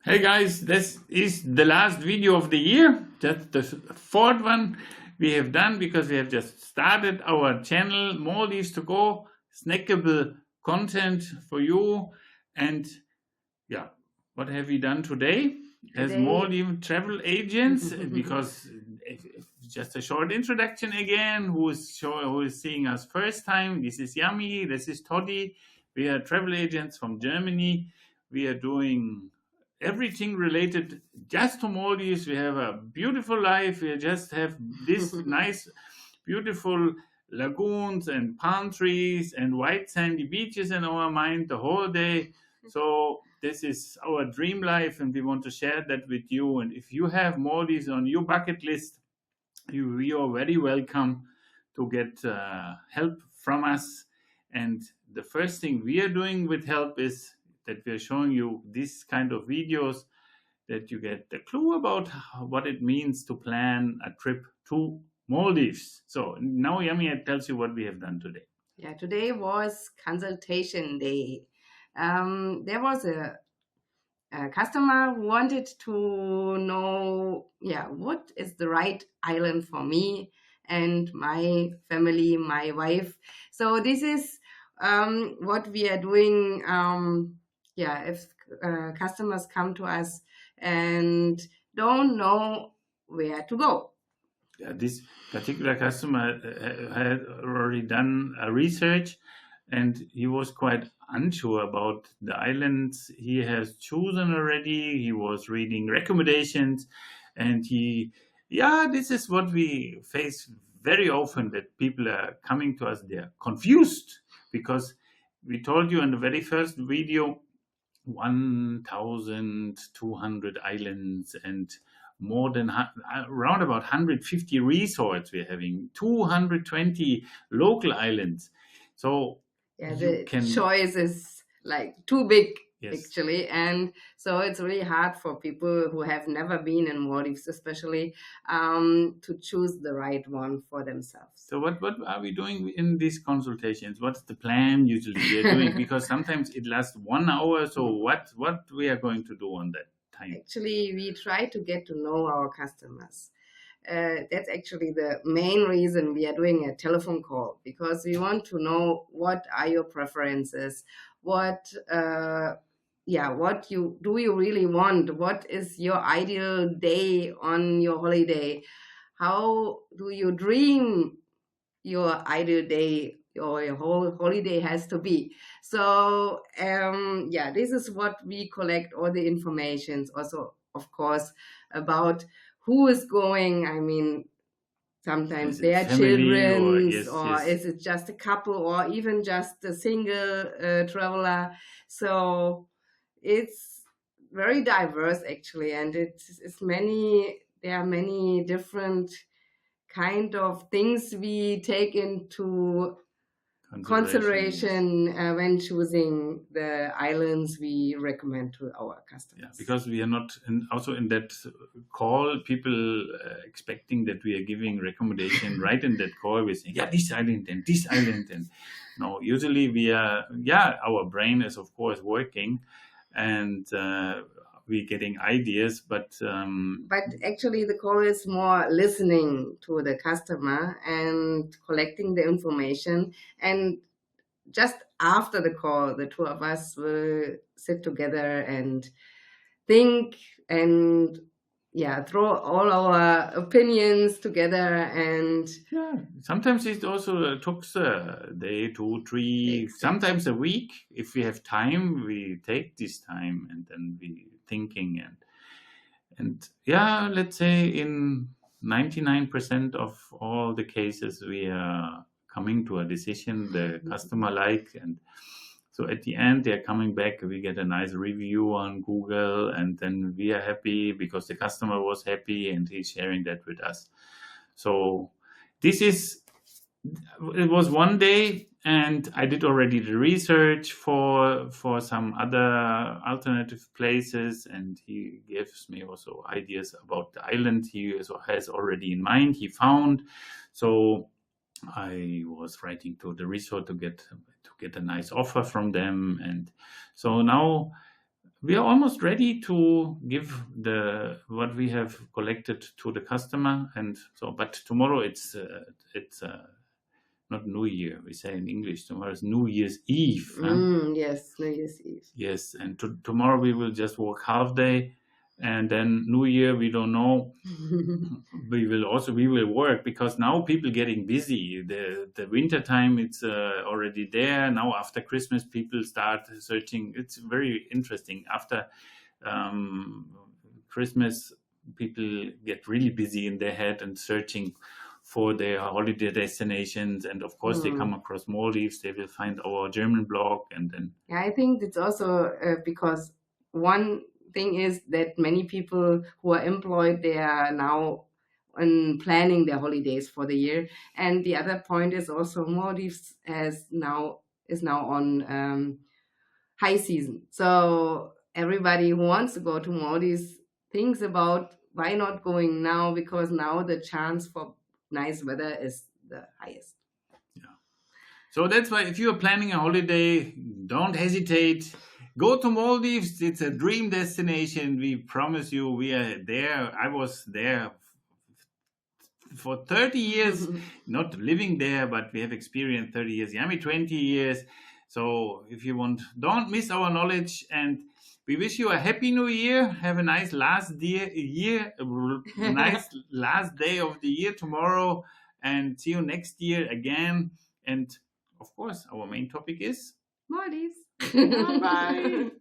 Hey guys, this is the last video of the year. That's the fourth one we have done because we have just started our channel Maldives to go, snackable content for you. And yeah, what have we done today as Maldives travel agents? Because just a short introduction again. Who is seeing us first time? This is Yami. This is Toddy. We are travel agents from Germany. We are doing everything related just to Maldives. We have a beautiful life. We just have this nice, beautiful lagoons and palm trees and white sandy beaches in our mind the whole day. So this is our dream life, and we want to share that with you. And if you have Maldives on your bucket list, you are very welcome to get help from us. And the first thing we are doing with help is that we are showing you this kind of videos that you get a clue about what it means to plan a trip to Maldives. So now Yami tells you what we have done today. Yeah, today was consultation day. There was a customer who wanted to know, what is the right island for me and my family, my wife. So this is what we are doing. If customers come to us and don't know where to go. Yeah, this particular customer had already done a research, and he was quite unsure about the islands he has chosen already. He was reading recommendations, and this is what we face very often, that people are coming to us, they're confused because we told you in the very first video 1,200 islands and more than around about 150 resorts. We're having 220 local islands. So the choice is like too big. Yes. Actually, and so it's really hard for people who have never been in Maldives, especially, to choose the right one for themselves. So what are we doing in these consultations? What's the plan usually we are doing? Because sometimes it lasts 1 hour. So what we are going to do on that time? Actually, we try to get to know our customers. That's actually the main reason we are doing a telephone call, because we want to know what are your preferences, what you really want, what is your ideal day on your holiday, how do you dream your ideal day or your whole holiday has to be. So this is what we collect, all the informations, also of course about who is going. I mean, sometimes they are children, or is it just a couple, or even just a single traveler. So it's very diverse actually, and there are many different kind of things we take into consideration when choosing the islands we recommend to our customers. Yeah, because we are not also in that call, people expecting that we are giving recommendation right in that call. We're saying, this island and this island. And no, usually we are, our brain is of course working, and we're getting ideas, but actually the call is more listening to the customer and collecting the information. And just after the call, the two of us will sit together and think and throw all our opinions together. And sometimes it also took a day, 2, 3, sometimes a week. If we have time, we take this time, and then we thinking, and let's say in 99% of all the cases we are coming to a decision the customer and so at the end they're coming back, we get a nice review on Google, and then we are happy because the customer was happy and he's sharing that with us. So it was one day, and I did already the research for some other alternative places, and he gives me also ideas about the island he has already in mind, he found. So I was writing to the resort to get a nice offer from them. And so now We are almost ready to give what we have collected to the customer, and so. But tomorrow it's not New Year. We say in English tomorrow is New Year's Eve. Yes, New Year's Eve. Yes, and tomorrow we will just work half day, and then New Year we don't know. We will work because now people getting busy. The winter time it's already there now. After Christmas, people start searching. It's very interesting. After Christmas, people get really busy in their head and searching for their holiday destinations, and of course they come across Maldives. They will find our German blog, and then I think it's also because one thing is that many people who are employed, they are now planning their holidays for the year, and the other point is also Maldives is now on high season, so everybody who wants to go to Maldives thinks about why not going now, because now the chance for nice weather is the highest. So that's why if you are planning a holiday, don't hesitate. Go to Maldives. It's a dream destination. We promise you, we are there. I was there for 30 years, not living there, but we have experienced 30 years. Yami, 20 years. So if you want, don't miss our knowledge. And we wish you a happy new year. Have a nice last nice last day of the year tomorrow. And see you next year again. And of course, our main topic is Maldives. Bye.